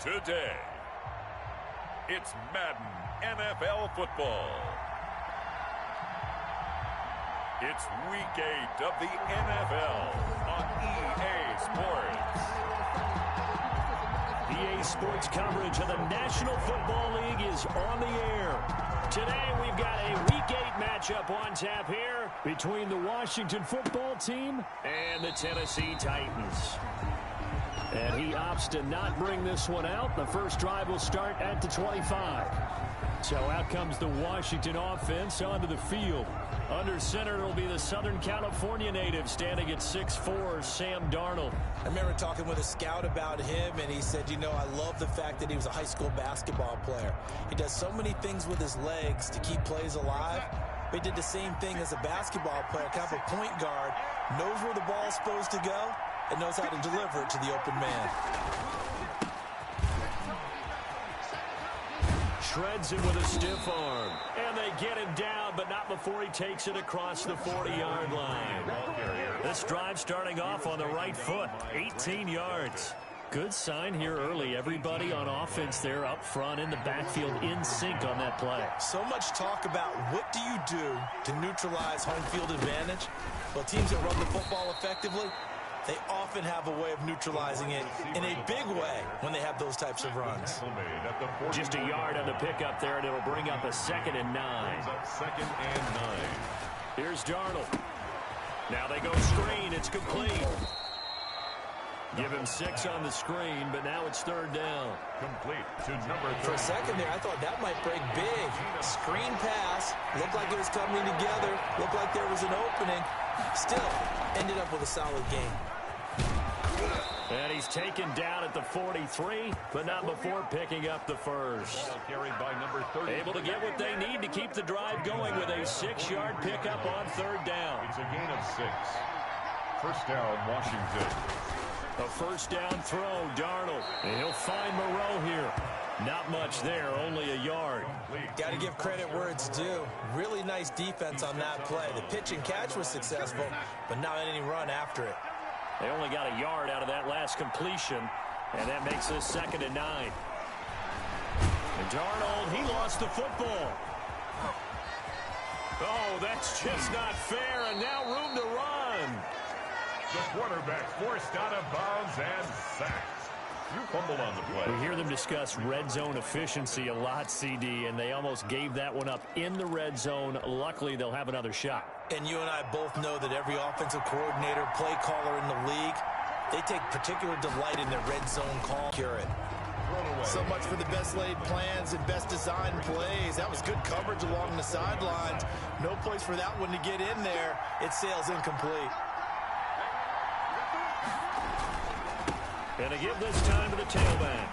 today. It's Madden NFL football. It's Week 8 of the NFL on EA Sports. EA Sports coverage of the National Football League is on the air. Today we've got a Week 8 matchup on tap here between the Washington football team and the Tennessee Titans. And he opts to not bring this one out. The first drive will start at the 25. So out comes the Washington offense onto the field. Under center, it'll be the Southern California native standing at 6'4", Sam Darnold. I remember talking with a scout about him, and he said, you know, I love the fact that he was a high school basketball player. He does so many things with his legs to keep plays alive. He did the same thing as a basketball player, kind of a point guard, knows where the ball is supposed to go, and knows how to deliver it to the open man. Shreds it with a stiff arm. And they get him down, but not before he takes it across the 40-yard line. This drive starting off on the right foot, 18 yards. Good sign here early. Everybody on offense there up front in the backfield in sync on that play. So much talk about what do you do to neutralize home field advantage? Well, teams that run the football effectively, they often have a way of neutralizing it in a big way when they have those types of runs. Just a yard on the pickup there, and it'll bring up a 2nd and 9. Here's Darnold. Now they go screen. It's complete. Give him 6 on the screen, but now it's 3rd down. Complete to number 3. For a second there, I thought that might break big. Screen pass. Looked like it was coming together. Looked like there was an opening. Still, ended up with a solid game. And he's taken down at the 43, but not before picking up the first. Carried by number 30. Able to get what they need to keep the drive going with a 6-yard pickup on 3rd down. It's a gain of 6. First down, Washington. A first down throw, Darnold. And he'll find Moreau here. Not much there, only a yard. Got to give credit where it's due. Really nice defense on that play. The pitch and catch was successful, but not any run after it. They only got a yard out of that last completion, and that makes this 2nd and 9. And Darnold, he lost the football. Oh, that's just not fair, and now room to run. The quarterback forced out of bounds and sacked. You fumbled on the play. We hear them discuss red zone efficiency a lot, CD, and they almost gave that one up in the red zone. Luckily, they'll have another shot. And you and I both know that every offensive coordinator, play caller in the league, they take particular delight in their red zone call. Cure it. So much for the best laid plans and best designed plays. That was good coverage along the sidelines. No place for that one to get in there. It sails incomplete. And to give this time to the tailback.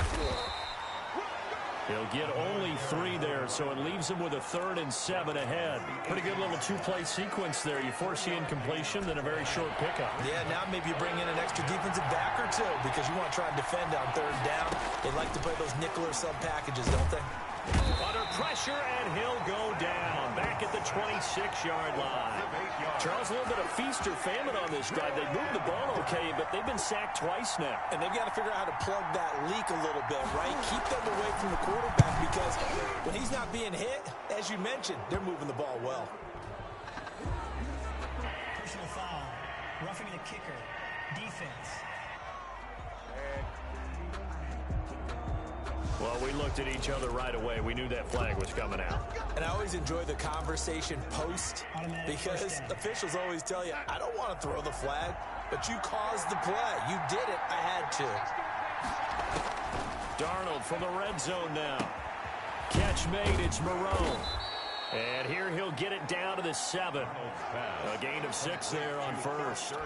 He'll get only 3 there, so it leaves him with a 3rd and 7 ahead. Pretty good little 2-play sequence there. You force the incompletion, then a very short pickup. Yeah, now maybe you bring in an extra defensive back or 2 because you want to try and defend on 3rd down. They like to play those nickel or sub packages, don't they? Under pressure, and he'll go down. Back at the 26-yard line. Charles, a little bit of feast or famine on this drive. They moved the ball okay, but they've been sacked twice now. And they've got to figure out how to plug that leak a little bit, right? Keep them away from the quarterback because when he's not being hit, as you mentioned, they're moving the ball well. Personal foul. Roughing the kicker. Defense. Well, we looked at each other right away. We knew that flag was coming out. And I always enjoy the conversation post because officials always tell you, I don't want to throw the flag, but you caused the play. You did it. I had to. Darnold from the red zone now. Catch made. It's Moreau. And here he'll get it down to the 7. A gain of 6 there on first.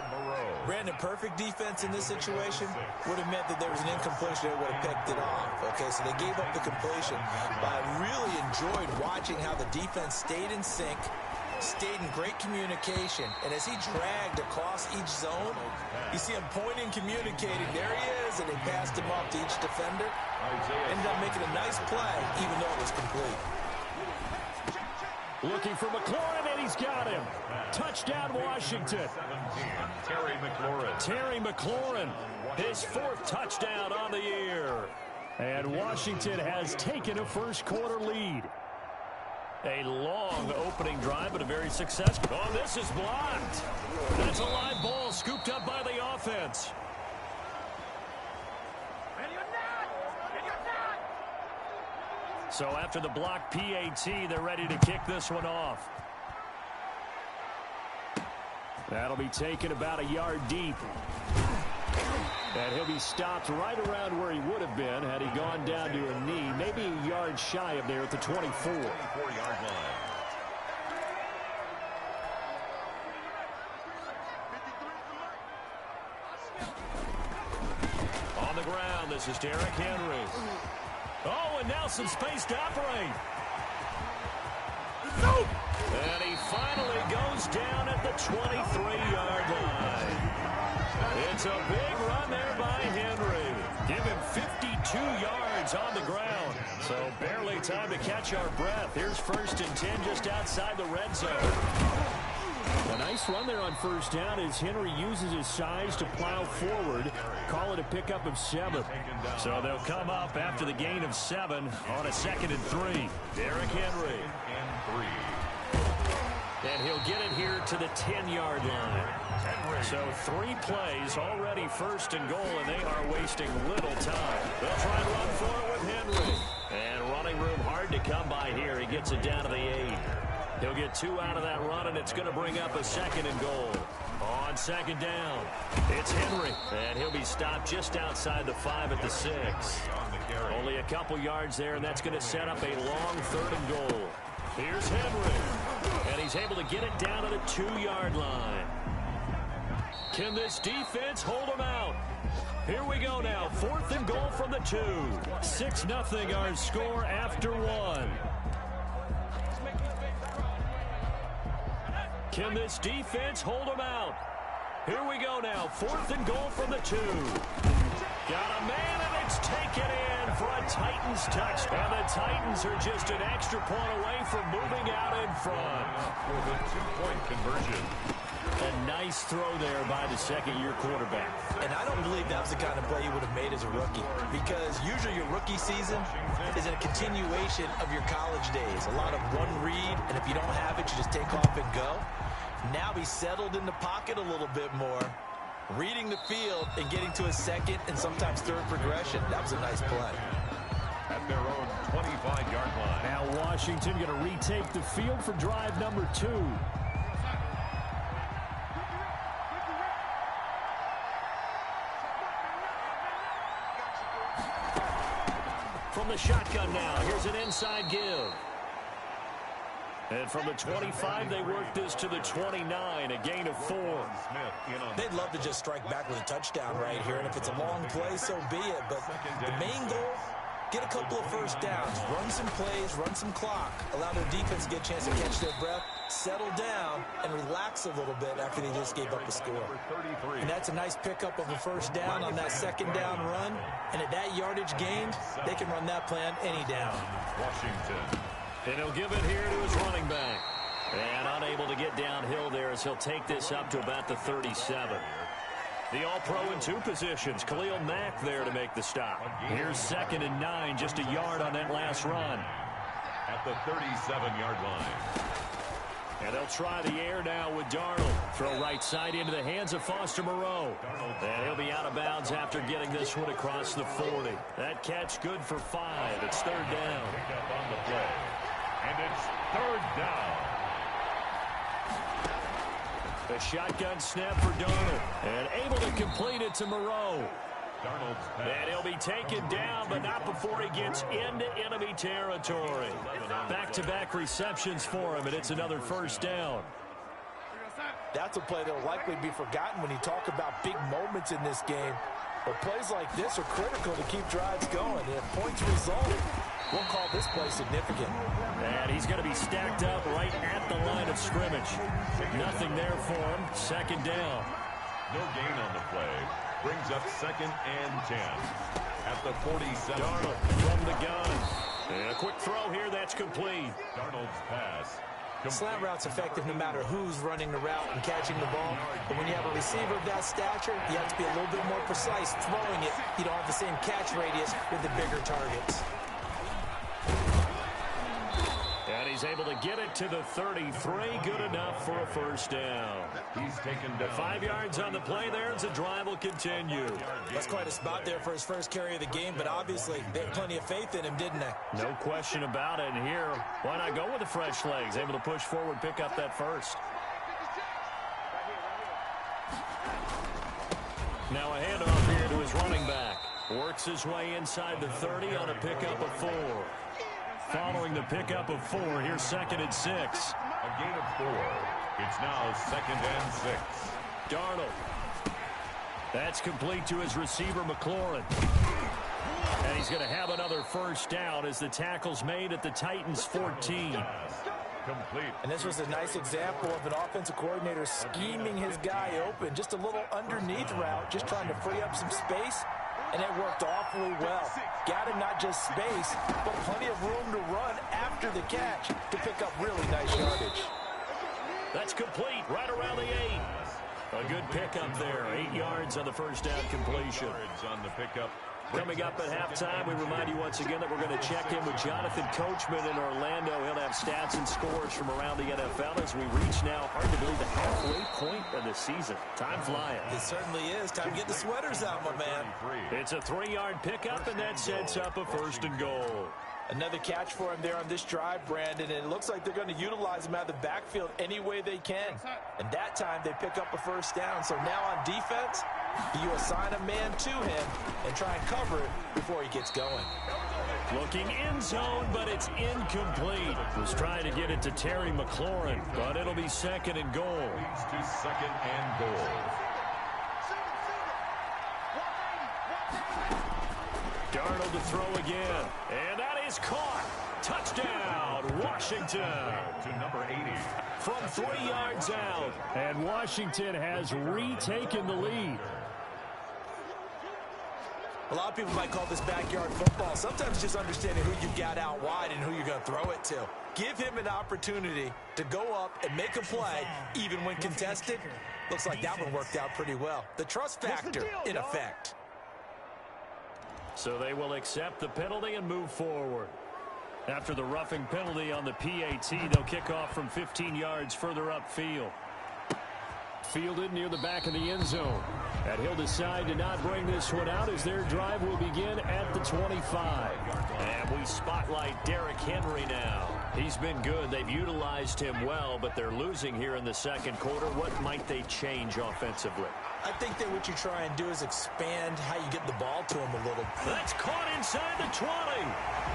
Brandon, perfect defense in this situation would have meant that there was an incompletion that would have picked it off. Okay, so they gave up the completion. But I really enjoyed watching how the defense stayed in sync, stayed in great communication. And as he dragged across each zone, you see him pointing, communicating. There he is, and they passed him off to each defender. Ended up making a nice play, even though it was complete. Looking for McLaurin, and he's got him. Touchdown, Washington. Terry McLaurin. Terry McLaurin, his 4th touchdown on the year. And Washington has taken a first-quarter lead. A long opening drive, but a very successful. Oh, this is blocked. That's a live ball scooped up by the offense. So after the blocked PAT, they're ready to kick this one off. That'll be taken about a yard deep. And he'll be stopped right around where he would have been had he gone down to a knee, maybe a yard shy of there at the 24. 24-yard line. On the ground, this is Derrick Henry. Oh, and now some space to operate. And he finally goes down at the 23-yard line. It's a big run there by Henry. Give him 52 yards on the ground. So barely time to catch our breath. Here's 1st and 10 just outside the red zone. A nice run there on first down as Henry uses his size to plow forward. Call it a pickup of 7. So they'll come up after the gain of 7 on a 2nd and 3. Derrick Henry. And he'll get it here to the 10-yard line. So 3 plays, already 1st and goal, and they are wasting little time. They'll try and run for it with Henry. And running room hard to come by here. He gets it down to the 8. He'll get 2 out of that run, and it's going to bring up a 2nd and goal. On 2nd down, it's Henry. And he'll be stopped just outside the 5 at the 6. Only a couple yards there, and that's going to set up a long 3rd and goal. Here's Henry. And he's able to get it down to the 2-yard line. Can this defense hold him out? Here we go now. 4th and goal from the 2. 6-0 our score after 1. Can this defense hold him out? Here we go now. 4th and goal from the 2. Got a man, and it's taken in for a Titans touch. And the Titans are just an extra point away from moving out in front. With a 2-point conversion. A nice throw there by the 2nd-year quarterback. And I don't believe that was the kind of play he would have made as a rookie, because usually your rookie season is a continuation of your college days. A lot of one read, and if you don't have it, you just take off and go. Now he's settled in the pocket a little bit more, reading the field and getting to a 2nd and sometimes 3rd progression. That was a nice play. At their own 25-yard line. Now Washington going to retake the field for drive number 2. From the shotgun now, here's an inside give. And from the 25, they work this to the 29, a gain of 4. They'd love to just strike back with a touchdown right here, and if it's a long play, so be it. But the main goal, get a couple of 1st downs, run some plays, run some clock, allow their defense to get a chance to catch their breath, settle down, and relax a little bit after they just gave up a score. And that's a nice pickup of a 1st down on that 2nd down run. And at that yardage gained, they can run that plan any down. Washington. And he'll give it here to his running back. And unable to get downhill there as he'll take this up to about the 37. The All-Pro in 2 positions. Khalil Mack there to make the stop. Here's 2nd and 9, just a yard on that last run. At the 37-yard line. And they'll try the air now with Darnold. Throw right side into the hands of Foster Moreau. And he'll be out of bounds after getting this one across the 40. That catch good for 5. It's 3rd down. Pick up on the play. And it's 3rd down. The shotgun snap for Darnold. And able to complete it to Moreau. Darnold's pass. And he'll be taken down, but not before he gets into enemy territory. Back-to-back receptions for him, and it's another 1st down. That's a play that will likely be forgotten when you talk about big moments in this game. But plays like this are critical to keep drives going. And if points result, we'll call this play significant. And he's going to be stacked up right at the line of scrimmage. Nothing there for him. 2nd down. No gain on the play. Brings up 2nd and 10. At the 47. Darnold from the gun. And a quick throw here. That's complete. Darnold's pass Slant route's effective no matter who's running the route and catching the ball. But when you have a receiver of that stature, you have to be a little bit more precise throwing it. You don't have the same catch radius with the bigger targets. And he's able to get it to the 33. Good enough for a first down. He's taken down. 5 yards on the play there as the drive will continue. That's quite a spot there for his first carry of the game, but obviously they had plenty of faith in him, didn't they? No question about it. And here, why not go with the fresh legs? Able to push forward, pick up that first. Now a handoff here to his running back. Works his way inside the 30 on a pickup of 4. Following the pickup of 4, here's 2nd and 6. A gain of 4. It's now 2nd and 6. Darnold. That's complete to his receiver, McLaurin. And he's going to have another first down as the tackle's made at the Titans' 14. Complete. And this was a nice example of an offensive coordinator scheming his guy open. Just a little underneath route, just trying to free up some space. And it worked awfully well. Got him not just space, but plenty of room to run after the catch to pick up really nice yardage. That's complete right around the 8. A good pickup there. 8 yards on the first down completion. On the pickup. Coming up at halftime, we remind you once again that we're going to check in with Jonathan Coachman in Orlando. He'll have stats and scores from around the NFL as we reach now, hard to believe, the halfway point of the season. Time flying. It certainly is. Time to get the sweaters out, my man. It's a 3-yard pickup, and that sets up a 1st and goal. Another catch for him there on this drive, Brandon, and it looks like they're going to utilize him out of the backfield any way they can. And that time they pick up a first down. So now on defense, you assign a man to him and try and cover it before he gets going. Looking in zone, but it's incomplete. Was trying to get it to Terry McLaurin, but it'll be 2nd and goal. Leads to 2nd and goal. Darnold to throw again, and that is caught. Touchdown, Washington. To number 80. From 3 yards out, and Washington has retaken the lead. A lot of people might call this backyard football. Sometimes just understanding who you've got out wide and who you're going to throw it to. Give him an opportunity to go up and make a play, even when contested. Looks like that one worked out pretty well. The trust factor in effect. So they will accept the penalty and move forward. After the roughing penalty on the PAT, they'll kick off from 15 yards further upfield. Fielded near the back of the end zone. And he'll decide to not bring this one out as their drive will begin at the 25. And we spotlight Derrick Henry now. He's been good. They've utilized him well, but they're losing here in the 2nd quarter. What might they change offensively? I think that what you try and do is expand how you get the ball to him a little. That's caught inside the 20.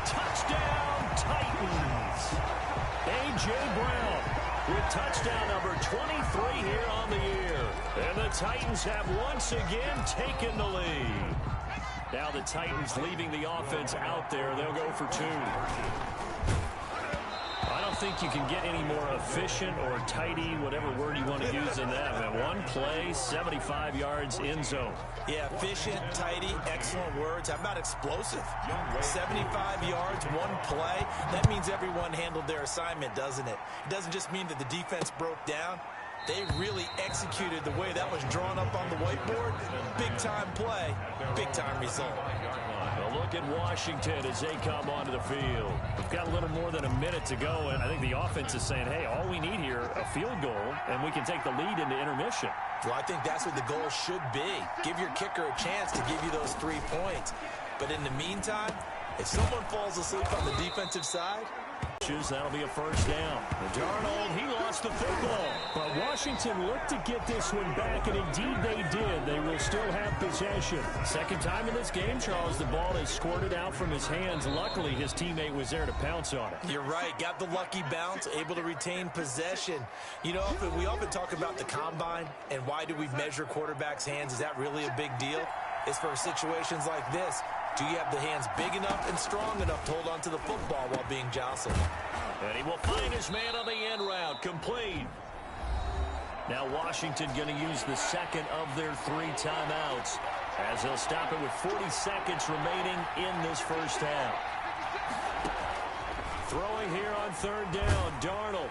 Touchdown, Titans. A.J. Brown with touchdown number 23 here on the year. And the Titans have once again taken the lead. Now the Titans leaving the offense out there. They'll go for 2. I don't think you can get any more efficient or tidy, whatever word you want to use in that. Man, one play, 75 yards in zone. Yeah, efficient, tidy, excellent words. How about explosive? 75 yards, one play. That means everyone handled their assignment, doesn't it? It doesn't just mean that the defense broke down. They really executed the way that was drawn up on the whiteboard. Big-time play, big-time result. A look at Washington as they come onto the field. We've got a little more than a minute to go, and I think the offense is saying, hey, all we need here, a field goal, and we can take the lead into intermission. Well, I think that's what the goal should be. Give your kicker a chance to give you those 3 points. But in the meantime, if someone falls asleep on the defensive side, that'll be a first down. Darnold, he lost the football. But Washington looked to get this one back, and indeed they did. They will still have possession. 2nd time in this game, Charles, the ball is squirted out from his hands. Luckily, his teammate was there to pounce on it. You're right. Got the lucky bounce, able to retain possession. You know, we often talk about the combine and why do we measure quarterbacks' hands. Is that really a big deal? It's for situations like this. Do you have the hands big enough and strong enough to hold on to the football while being jostled? And he will find his man on the end route. Complete. Now Washington going to use the 2nd of their 3 timeouts as they'll stop it with 40 seconds remaining in this first half. Throwing here on 3rd down, Darnold.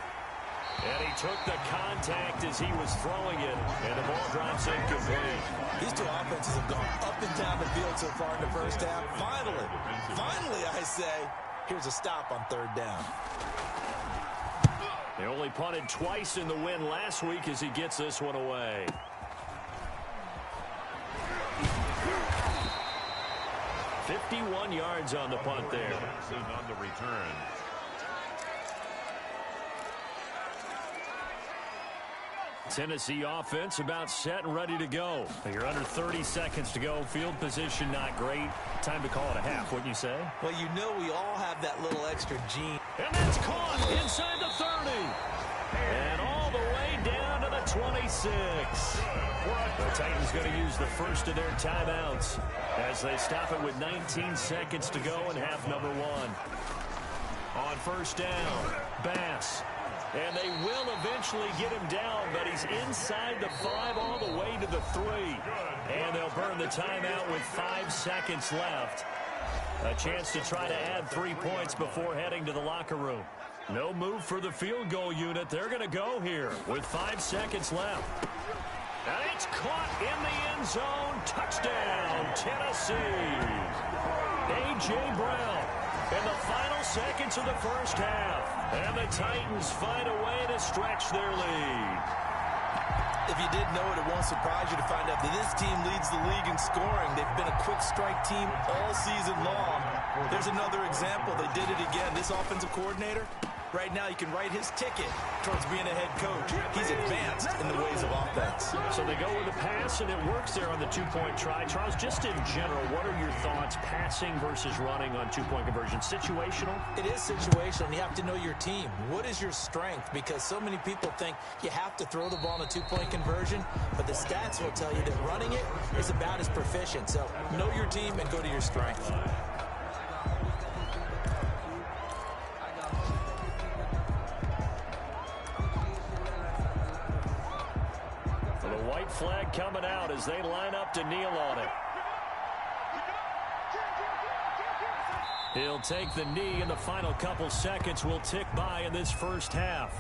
And he took the contact as he was throwing it, and the ball drops incomplete. These two offenses have gone up and down the field so far in the first half. Finally, I say, here's a stop on third down. They only punted twice in the win last week as he gets this one away. "51 yards on the punt there. On the return. Tennessee offense about set and ready to go. You're under 30 seconds to go. Field position not great. Time to call it a half, wouldn't you say? Well, you know we all have that little extra gene. And that's caught inside the 30. And all the way down to the 26. The Titans going to use the first of their timeouts as they stop it with 19 seconds to go in half number one. On first down, Bass. And they will eventually get him down, but he's inside the 5 all the way to the 3. And they'll burn the timeout with 5 seconds left. A chance to try to add 3 points before heading to the locker room. No move for the field goal unit. They're going to go here with 5 seconds left. And it's caught in the end zone. Touchdown, Tennessee. A.J. Brown in the final seconds of the first half. And the Titans find a way to stretch their lead. If you didn't know it, it won't surprise you to find out that this team leads the league in scoring. They've been a quick strike team all season long. There's another example. They did it again. This offensive coordinator, right now, you can write his ticket towards being a head coach. He's advanced in the ways of offense. So they go with a pass, and it works there on the two-point try. Charles, just in general, what are your thoughts passing versus running on two-point conversion? Situational? It is situational. You have to know your team. What is your strength? Because so many people think you have to throw the ball in a two-point conversion, but the stats will tell you that running it is about as proficient. So know your team and go to your strength. Flag coming out as they line up to kneel on it. He'll take the knee, and the final couple seconds will tick by in this first half.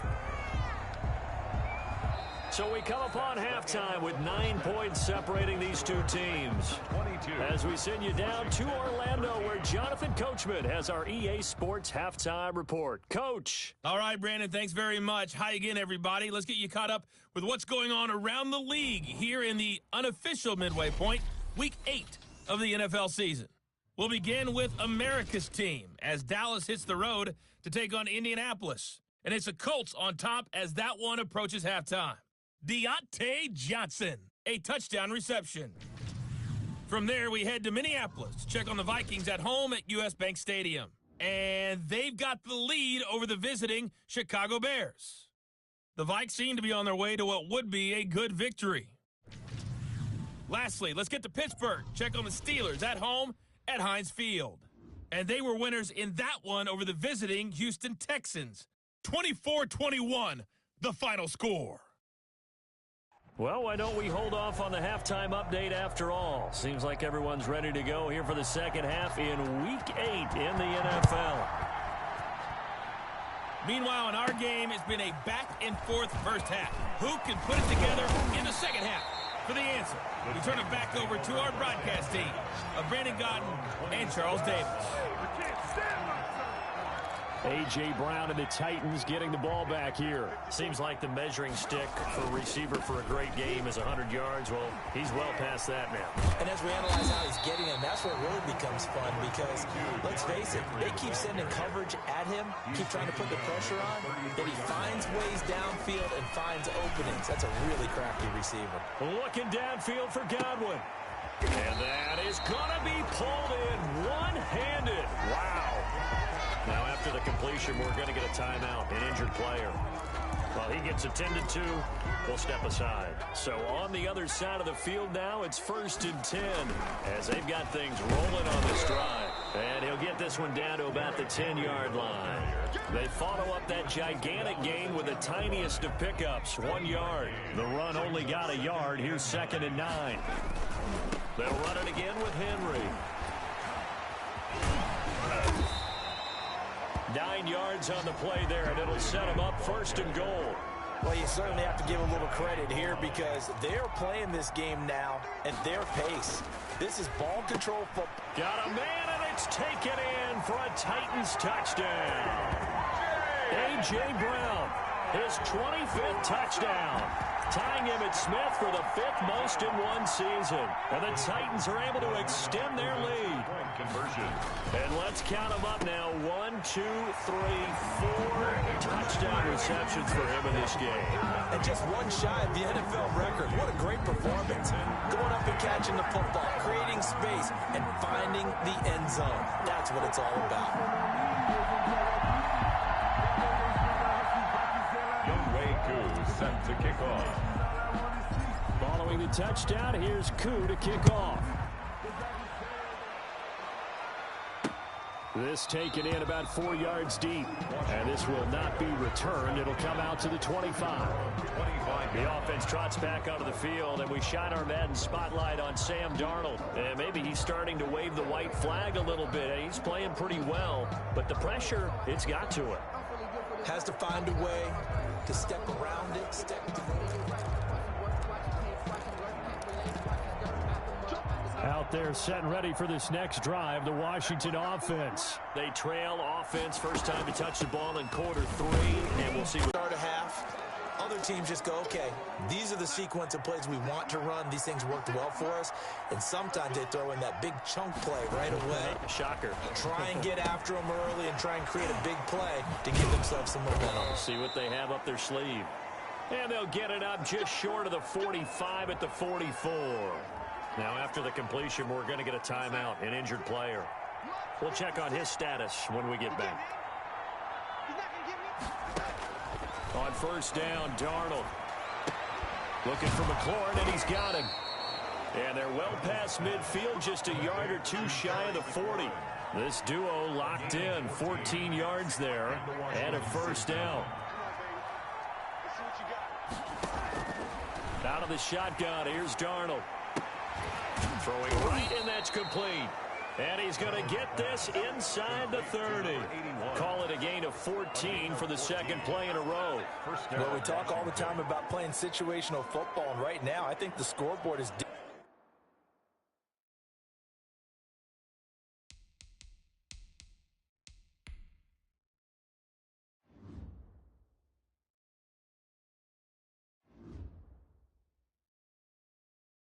So we come upon halftime with 9 points separating these two teams. 22. As we send you down to Orlando, where Jonathan Coachman has our EA Sports halftime report. Coach. All right, Brandon, thanks very much. Hi again, everybody. Let's get you caught up with what's going on around the league here in the unofficial midway point, Week 8 of the NFL season. We'll begin with America's team as Dallas hits the road to take on Indianapolis. And it's the Colts on top as that one approaches halftime. Deontay Johnson, a touchdown reception. From there, we head to Minneapolis to check on the Vikings at home at U.S. Bank Stadium. And they've got the lead over the visiting Chicago Bears. The Vikes seem to be on their way to what would be a good victory. Lastly, let's get to Pittsburgh. Check on the Steelers at home at Heinz Field. And they were winners in that one over the visiting Houston Texans. 24-21, the final score. Well, why don't we hold off on the halftime update after all? Seems like everyone's ready to go here for the second half in Week 8 in the NFL. Meanwhile, in our game, it's been a back-and-forth first half. Who can put it together in the second half? For the answer, we turn it back over to our broadcast team of Brandon Godden and Charles Davis. A.J. Brown and the Titans getting the ball back here. Seems like the measuring stick for a receiver for a great game is 100 yards. Well, he's well past that now. And as we analyze how he's getting them, that's where it really becomes fun because, let's face it, they keep sending coverage at him, keep trying to put the pressure on, then he finds ways downfield and finds openings. That's a really crafty receiver. Looking downfield for Godwin. And that is going to be pulled in one-handed. Wow. Now, after the completion, we're going to get a timeout, an injured player. While he gets attended to, we'll step aside. So on the other side of the field now, it's 1st and 10 as they've got things rolling on this drive. And he'll get this one down to about the 10-yard line. They follow up that gigantic gain with the tiniest of pickups, 1 yard. The run only got a yard. Here's 2nd and 9. They'll run it again with Henry. 9 yards on the play there, and it'll set him up 1st and goal. Well, you certainly have to give a little credit here because they're playing this game now at their pace. This is ball control football. Got a man, and it's taken in for a Titans touchdown. A.J. Brown, his 25th touchdown, tying Emmitt Smith for the 5th most in one season. And the Titans are able to extend their lead. And let's count them up now. 1, 2, 3, 4 touchdown receptions for him in this game. And just one shy of the NFL record. What a great performance. Going up and catching the football, creating space, and finding the end zone. That's what it's all about. Set to kick off. Following the touchdown, here's Koo to kick off. This taken in about 4 yards deep. And this will not be returned. It'll come out to the 25. The offense trots back onto the field, and we shine our Madden spotlight on Sam Darnold. And maybe he's starting to wave the white flag a little bit. He's playing pretty well, but the pressure, it's got to him. Has to find a way to step around it, Out there set and ready for this next drive, the Washington offense. They trail offense, first time to touch the ball in quarter 3, and we'll see. Start a half. Other teams just go, okay, these are the sequence of plays we want to run. These things worked well for us. And sometimes they throw in that big chunk play right away. Shocker. Try and get after them early and try and create a big play to give themselves some momentum. See what they have up their sleeve. And they'll get it up just short of the 45 at the 44. Now after the completion, we're going to get a timeout, an injured player. We'll check on his status when we get back. On first down, Darnold. Looking for McLaurin, and he's got him. And they're well past midfield, just a yard or two shy of the 40. This duo locked in, 14 yards there, and a first down. Out of the shotgun, here's Darnold. Throwing right, and that's complete. And he's going to get this inside the 30. Call it a gain of 14 for the second play in a row. Well, we talk all the time about playing situational football, and right now I think the scoreboard is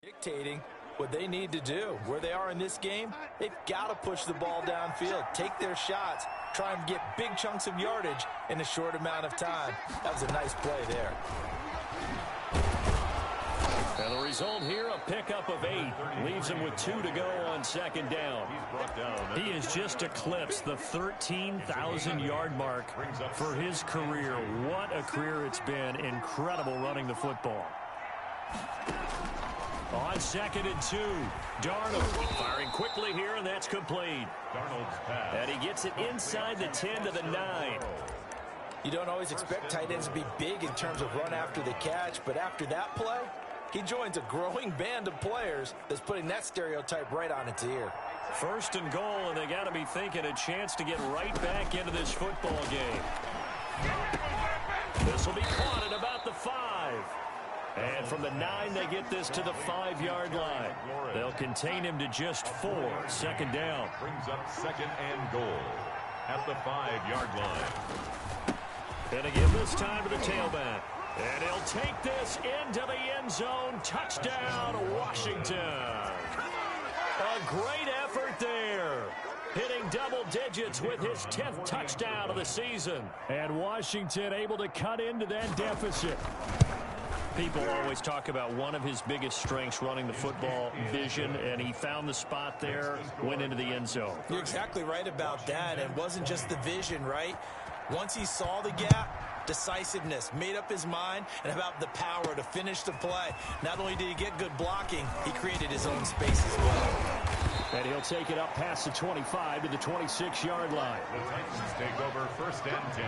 dictating what they need to do. Where they are in this game, they've got to push the ball downfield, take their shots, try and get big chunks of yardage in a short amount of time. That was a nice play there. And the result here, a pickup of 8. Leaves him with 2 to go on second down. He has just eclipsed the 13,000-yard mark for his career. What a career it's been. Incredible running the football. On 2nd and 2, Darnold firing quickly here, and that's complete. Darnold's pass. And he gets it inside the 10 to the 9. You don't always expect tight ends to be big in terms of run after the catch, but after that play, he joins a growing band of players that's putting that stereotype right on its ear. First and goal, and they got to be thinking a chance to get right back into this football game. This will be caught at about the 5. And from the 9, they get this to the 5-yard line. They'll contain him to just 4. Second down. Brings up 2nd and goal at the 5-yard line. And again this time to the tailback. And he'll take this into the end zone. Touchdown, Washington. A great effort there. Hitting double digits with his 10th touchdown of the season. And Washington able to cut into that deficit. People always talk about one of his biggest strengths, running the football, vision, and he found the spot there, went into the end zone. You're exactly right about that. It wasn't just the vision, right? Once he saw the gap, decisiveness, made up his mind, and about the power to finish the play. Not only did he get good blocking, he created his own space as well. And he'll take it up past the 25 to the 26-yard line. The Titans take over 1st and 10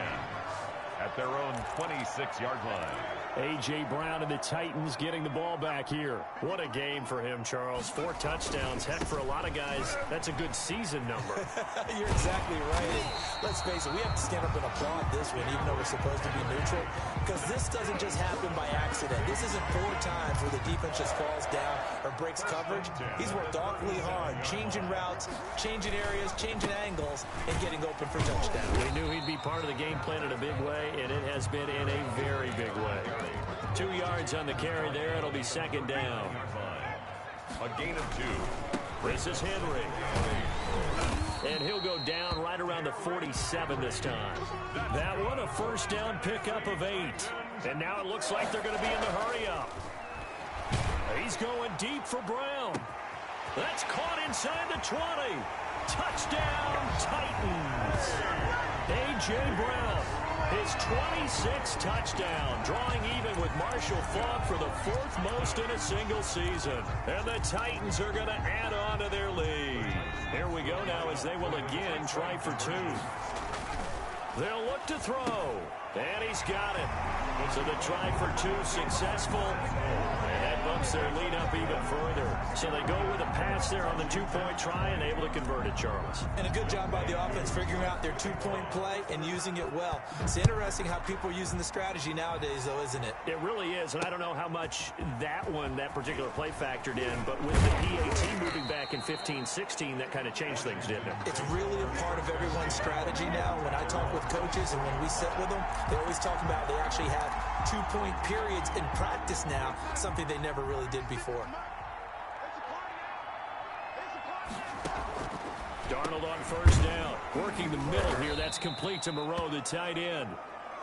at their own 26-yard line. A.J. Brown and the Titans getting the ball back here. What a game for him, Charles. 4 touchdowns. Heck, for a lot of guys, that's a good season number. You're exactly right. And let's face it, we have to stand up and applaud this one, even though we're supposed to be neutral, because this doesn't just happen by accident. This isn't 4 times where the defense just falls down or breaks coverage. He's worked awfully hard, changing routes, changing areas, changing angles, and getting open for touchdown. We knew he'd be part of the game plan in a big way, and it has been in a very big way. 2 yards on the carry there. It'll be second down. A gain of 2. This is Henry. And he'll go down right around the 47 this time. That one, a first down pickup of 8. And now it looks like they're going to be in the hurry-up. He's going deep for Brown. That's caught inside the 20. Touchdown, Titans. A.J. Brown, his 26th touchdown, drawing even with Marshall Faulk for the 4th most in a single season. And the Titans are going to add on to their lead. Here we go now as they will again try for 2. They'll look to throw. And he's got it. So the try for 2 successful. And that bumps their lead up even further. So they go with a pass there on the 2-point try and able to convert it, Charles. And a good job by the offense figuring out their 2-point play and using it well. It's interesting how people are using the strategy nowadays, though, isn't it? It really is, and I don't know how much that particular play factored in, but with the PAT moving back in 15-16, that kind of changed things, didn't it? It's really a part of everyone's strategy now. When I talk with coaches and when we sit with them, they always talk about they actually have 2-point periods in practice now, something they never really did before. Darnold on first down. Working the middle here. That's complete to Moreau, the tight end.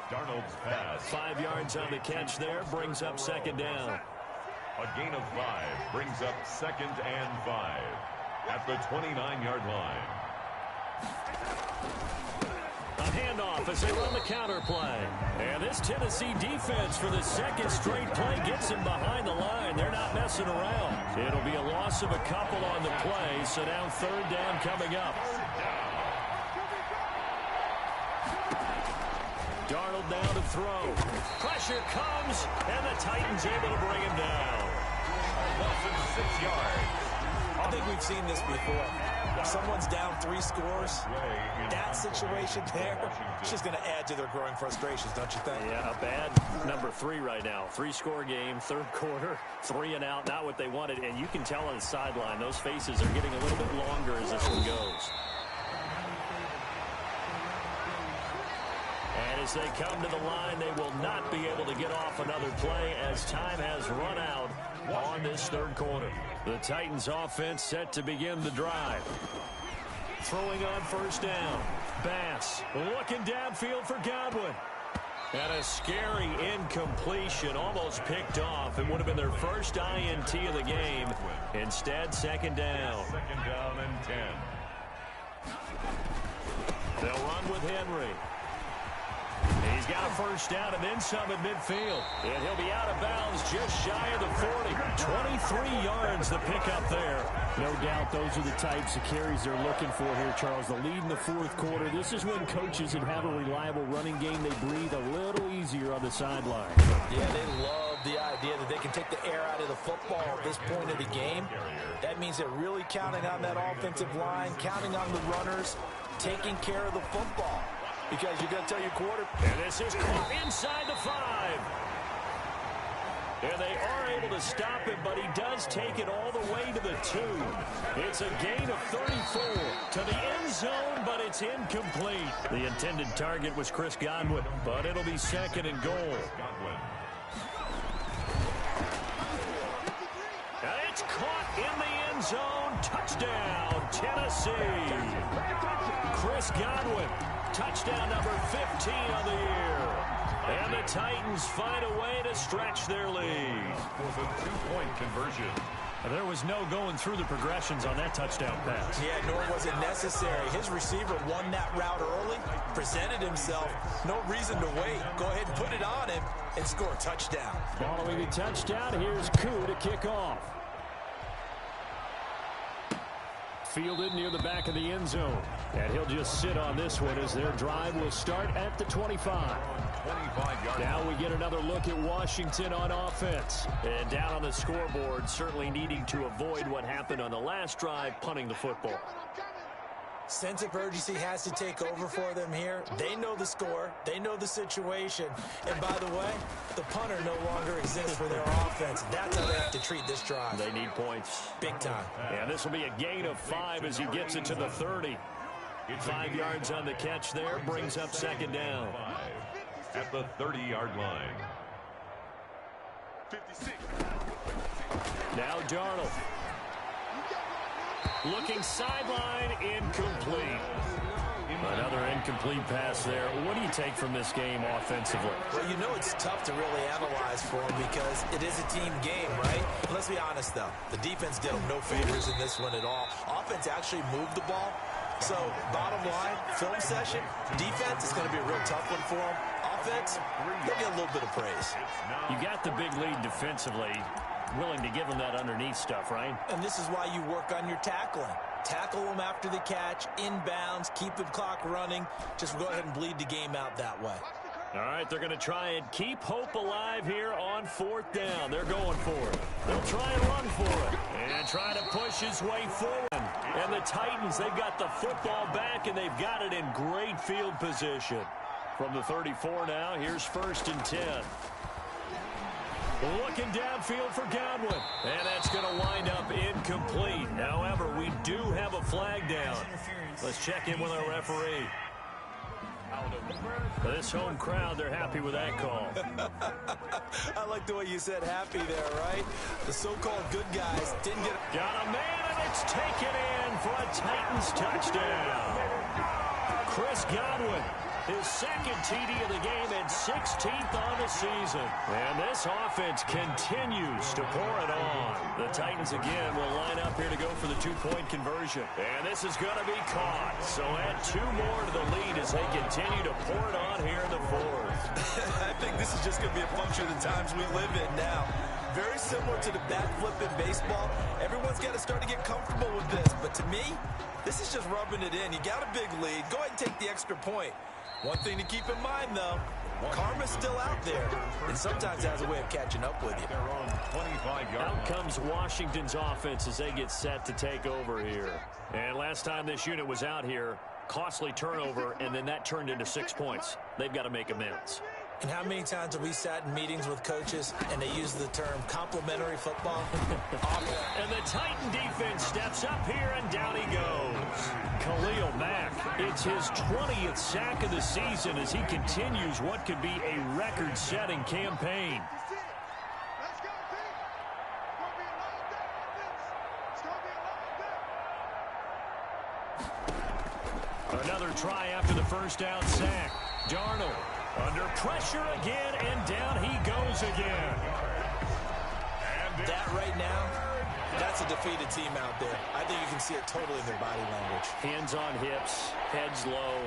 Darnold's pass. 5 yards on the catch there. Brings up second down. A gain of 5 brings up 2nd and 5 at the 29-yard line. A handoff as they run the counter play. And this Tennessee defense for the 2nd straight play gets them behind the line. They're not messing around. It'll be a loss of a couple on the play, so now 3rd down coming up. Darnold now to throw. Pressure comes, and the Titans able to bring him down. Loss of 6 yards. I think we've seen this before. If someone's down 3 scores, that situation there, it's just going to add to their growing frustrations, don't you think? Yeah, a bad number 3 right now. 3-score game, 3rd quarter, 3 and out, not what they wanted. And you can tell on the sideline, those faces are getting a little bit longer as this one goes. And as they come to the line, they will not be able to get off another play as time has run out on this 3rd quarter. The Titans offense set to begin the drive. Throwing on first down. Bass looking downfield for Godwin. And a scary incompletion, almost picked off. It would have been their first INT of the game. Instead, 2nd down. 2nd down and 10. They'll run with Henry. He's got a first down and then some at midfield. And he'll be out of bounds just shy of the 40. 23 yards the pickup there. No doubt those are the types of carries they're looking for here, Charles. The lead in the 4th quarter. This is when coaches that have a reliable running game, they breathe a little easier on the sideline. Yeah, they love the idea that they can take the air out of the football at this point of the game. That means they're really counting on that offensive line, counting on the runners, taking care of the football. Because you're going to tell your quarter. And this is caught inside the 5. And they are able to stop him, but he does take it all the way to the 2. It's a gain of 34 to the end zone, but it's incomplete. The intended target was Chris Godwin, but it'll be 2nd and goal. And it's caught in the end zone. Touchdown, Tennessee. Chris Godwin. Touchdown number 15 on the year. And the Titans find a way to stretch their lead. Was a 2-point conversion. There was no going through the progressions on that touchdown pass. Yeah, nor was it necessary. His receiver won that route early, presented himself. No reason to wait. Go ahead and put it on him and score a touchdown. Following the touchdown, here's Koo to kick off. fielded near the back of the end zone. And he'll just sit on this one as their drive will start at the 25. Now we get another look at Washington on offense. And down on the scoreboard, certainly needing to avoid what happened on the last drive, punting the football. Sense of urgency has to take over for them here. They know the score. They know the situation. And by the way, the punter no longer exists for their offense. That's how they have to treat this drive. They need points. Big time. And this will be a gain of 5 as he gets it to the 30. 5 yards on the catch there, brings up second down. At the 30-yard line. Now Darnold. Looking sideline, incomplete. Another incomplete pass there. What do you take from this game offensively? Well, you know it's tough to really analyze for them because it is a team game, right? Let's be honest, though. The defense did them no favors in this one at all. Offense actually moved the ball. So, bottom line, film session, defense is going to be a real tough one for them. Offense, they'll get a little bit of praise. You got the big lead defensively. Willing to give them that underneath stuff, right? And this is why you work on your tackling. Tackle them after the catch, inbounds, keep the clock running. Just go ahead and bleed the game out that way. All right, they're going to try and keep hope alive here on 4th down. They're going for it. They'll try and run for it. And try to push his way forward. And the Titans, they've got the football back, and they've got it in great field position. From the 34 now, here's 1st and 10. Looking downfield for Godwin. And that's going to wind up incomplete. However, we do have a flag down. Let's check in with our referee. This home crowd, they're happy with that call. I like the way you said happy there, right? The so-called good guys didn't get... Got a man, and it's taken in for a Titans touchdown. Chris Godwin. His second TD of the game and 16th on the season. And this offense continues to pour it on. The Titans again will line up here to go for the 2-point conversion. And this is going to be caught. So add 2 more to the lead as they continue to pour it on here in the 4th. I think this is just going to be a function of the times we live in now. Very similar to the bat flip in baseball. Everyone's got to start to get comfortable with this. But to me, this is just rubbing it in. You got a big lead. Go ahead and take the extra point. One thing to keep in mind, though, karma's still out there, and sometimes has a way of catching up with you. Out comes Washington's offense as they get set to take over here. And last time this unit was out here, costly turnover, and then that turned into 6 points. They've got to make amends. And how many times have we sat in meetings with coaches and they use the term complimentary football? And the Titan defense steps up here, and down he goes. Khalil Mack, it's his 20th sack of the season as he continues what could be a record-setting campaign. Another try after the first down sack. Darnold under pressure again, and down he goes again. That right now, that's a defeated team out there. I think you can see it totally in their body language. Hands on hips, heads low.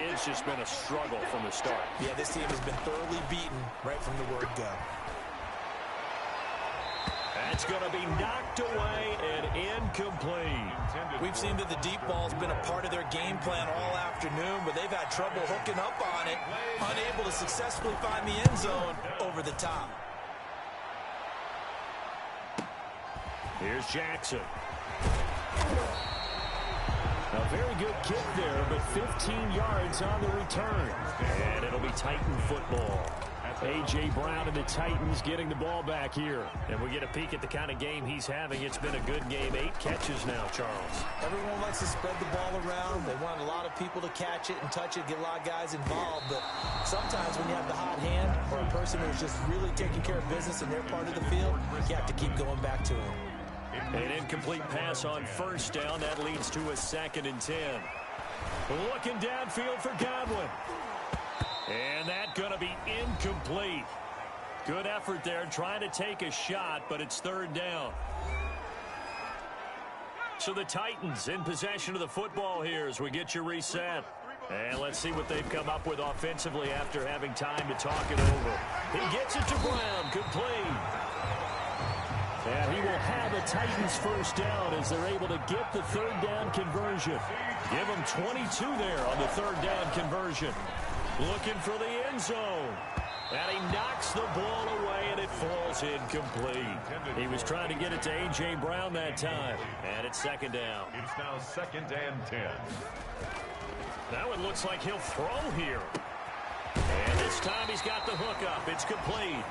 It's just been a struggle from the start. Yeah, this team has been thoroughly beaten right from the word go. That's going to be knocked away and incomplete. We've seen that the deep ball's been a part of their game plan all afternoon, but they've had trouble hooking up on it, unable to successfully find the end zone over the top. Here's Jackson. A very good kick there, but 15 yards on the return. And it'll be Titan football. A.J. Brown and the Titans getting the ball back here. And we get a peek at the kind of game he's having. It's been a good game. 8 catches now, Charles. Everyone likes to spread the ball around. They want a lot of people to catch it and touch it, get a lot of guys involved. But sometimes when you have the hot hand or a person who's just really taking care of business in their part of the field, you have to keep going back to him. An incomplete pass on first down. That leads to a 2nd and 10. Looking downfield for Godwin. And that's going to be incomplete. Good effort there trying to take a shot, but it's 3rd down. So the Titans in possession of the football here as we get you reset. And let's see what they've come up with offensively after having time to talk it over. He gets it to Brown, complete. And he will have a Titans first down as they're able to get the third down conversion. Give him 22 there on the third down conversion. Looking for the end zone. And he knocks the ball away, and it falls incomplete. He was trying to get it to A.J. Brown that time. And it's second down. It's now 2nd and 10. Now it looks like he'll throw here. And this time he's got the hook up. It's complete.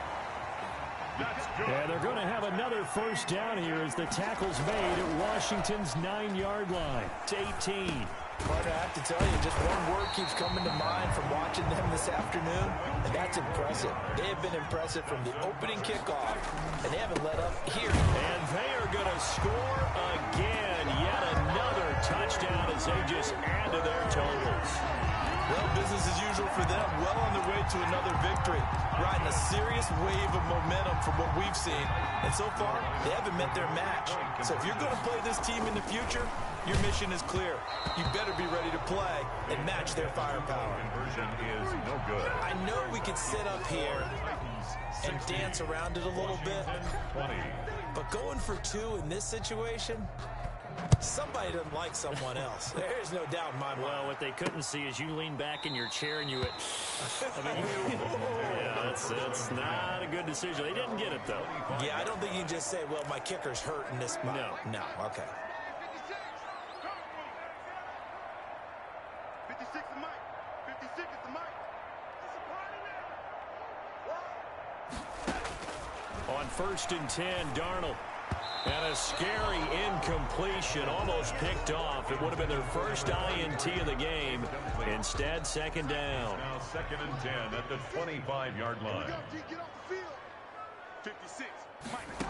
That's good. And they're going to have another first down here as the tackle's made at Washington's 9-yard line. It's 18. Partner, I have to tell you, just one word keeps coming to mind from watching them this afternoon, and that's impressive. They have been impressive from the opening kickoff, and they haven't let up here. And they are going to score again. Yet another touchdown as they just add to their totals. Well, business as usual for them. Well on their way to another victory. Riding a serious wave of momentum from what we've seen. And so far, they haven't met their match. So if you're going to play this team in the future, your mission is clear. You better be ready to play and match their firepower. Conversion is no good. I know we could sit up here and dance around it a little bit. 20. But going for 2 in this situation, somebody doesn't like someone else. There's no doubt in my mind. Well, what they couldn't see is you lean back in your chair and you went, yeah, that's not a good decision. They didn't get it, though. Yeah, I don't think you can just say, well, my kicker's hurt in this spot. No, okay. 56 is Mike. 56 is the Mike. On 1st and 10, Darnold. And a scary incompletion, almost picked off. It would have been their first INT of the game. Instead, second down. Now 2nd and 10 at the 25-yard line. Get off the field. 56, Mike.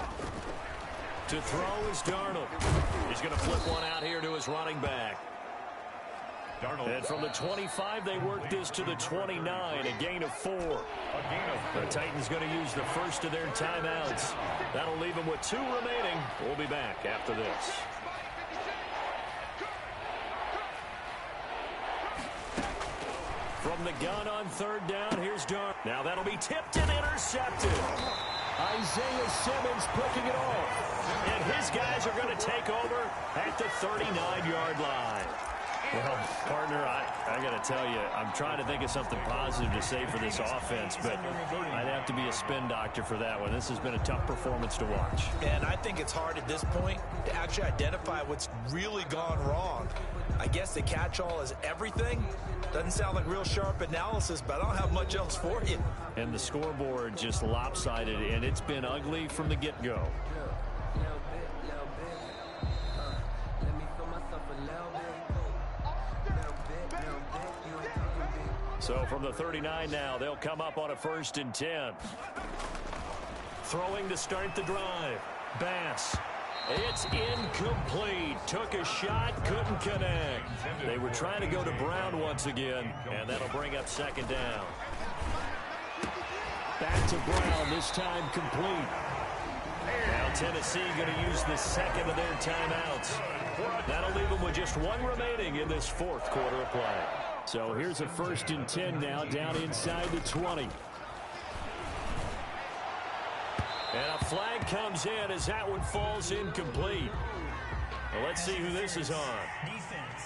To throw is Darnold. He's going to flip one out here to his running back. Darnold. And from the 25, they work this to the 29, a gain of 4. The Titans going to use the first of their timeouts. That'll leave them with 2 remaining. We'll be back after this. From the gun on 3rd down, here's Darnold. Now that'll be tipped and intercepted. Isaiah Simmons picking it off. And his guys are going to take over at the 39-yard line. Well, partner, I got to tell you, I'm trying to think of something positive to say for this offense, but I'd have to be a spin doctor for that one. This has been a tough performance to watch. And I think it's hard at this point to actually identify what's really gone wrong. I guess the catch-all is everything. Doesn't sound like real sharp analysis, but I don't have much else for you. And the scoreboard just lopsided, and it's been ugly from the get-go. So from the 39 now, they'll come up on a 1st and 10. Throwing to start the drive. Bass. It's incomplete. Took a shot, couldn't connect. They were trying to go to Brown once again, and that'll bring up 2nd down. Back to Brown, this time complete. Now Tennessee going to use the 2nd of their timeouts. That'll leave them with just 1 remaining in this 4th quarter of play. So here's a 1st and 10 now, down inside the 20. And a flag comes in as that one falls incomplete. Well, let's see who this is on. Defense.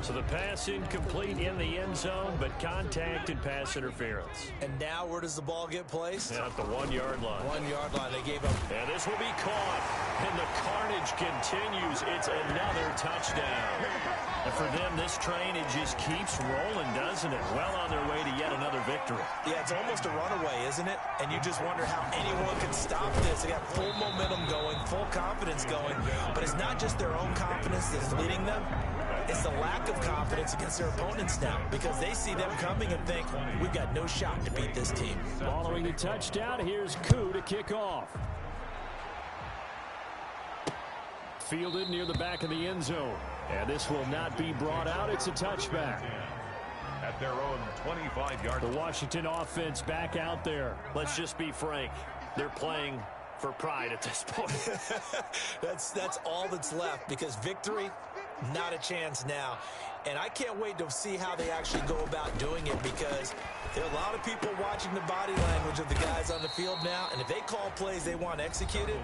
So the pass incomplete in the end zone, but contact and pass interference. And now where does the ball get placed? At the 1-yard line. 1-yard line. They gave up. And this will be caught. And the carnage continues. It's another touchdown. And for them, this train, it just keeps rolling, doesn't it? Well on their way to yet another victory. Yeah, it's almost a runaway, isn't it? And you just wonder how anyone can stop this. They got full momentum going, full confidence going. But it's not just their own confidence that's leading them. It's the lack of confidence against their opponents now, because they see them coming and think, we've got no shot to beat this team. Following the touchdown, here's Koo to kick off. Fielded near the back of the end zone. And this will not be brought out. It's a touchback. At their own 25-yard line. The Washington offense back out there. Let's just be frank. They're playing for pride at this point. That's all that's left, because victory Not a chance now. And I can't wait to see how they actually go about doing it, because there are a lot of people watching the body language of the guys on the field now, and if they call plays they want executed,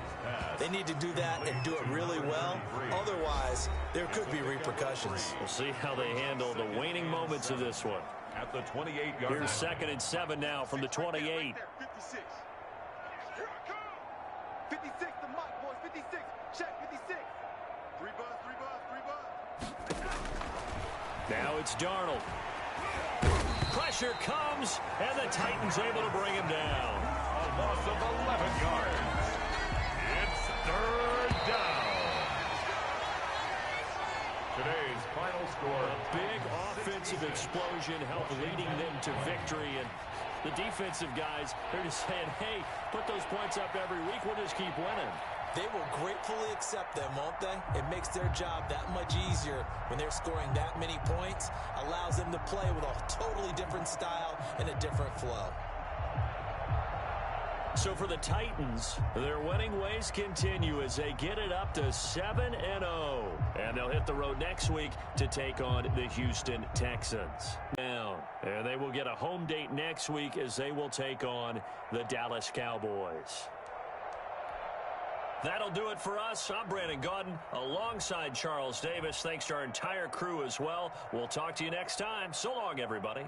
they need to do that and do it really well. Otherwise, there could be repercussions. We'll see how they handle the waning moments of this one. At the 28-yard line. Here's 2nd and 7 now from the 28. 56. 56, the mic, boys. 56. Check, 56. 3 buzz, 3 buzz, 3 buzz. Now it's Darnold. Pressure comes, and the Titans able to bring him down. A loss of 11 yards. It's 3rd down. Today's final score. A big offensive explosion helped leading them to victory, and the defensive guys, they're just saying, hey, put those points up every week, we'll just keep winning. They will gratefully accept them, won't they? It makes their job that much easier when they're scoring that many points. Allows them to play with a totally different style and a different flow. So for the Titans, their winning ways continue as they get it up to 7-0. And they'll hit the road next week to take on the Houston Texans. Now, and they will get a home date next week as they will take on the Dallas Cowboys. That'll do it for us. I'm Brandon Gaudin alongside Charles Davis. Thanks to our entire crew as well. We'll talk to you next time. So long, everybody.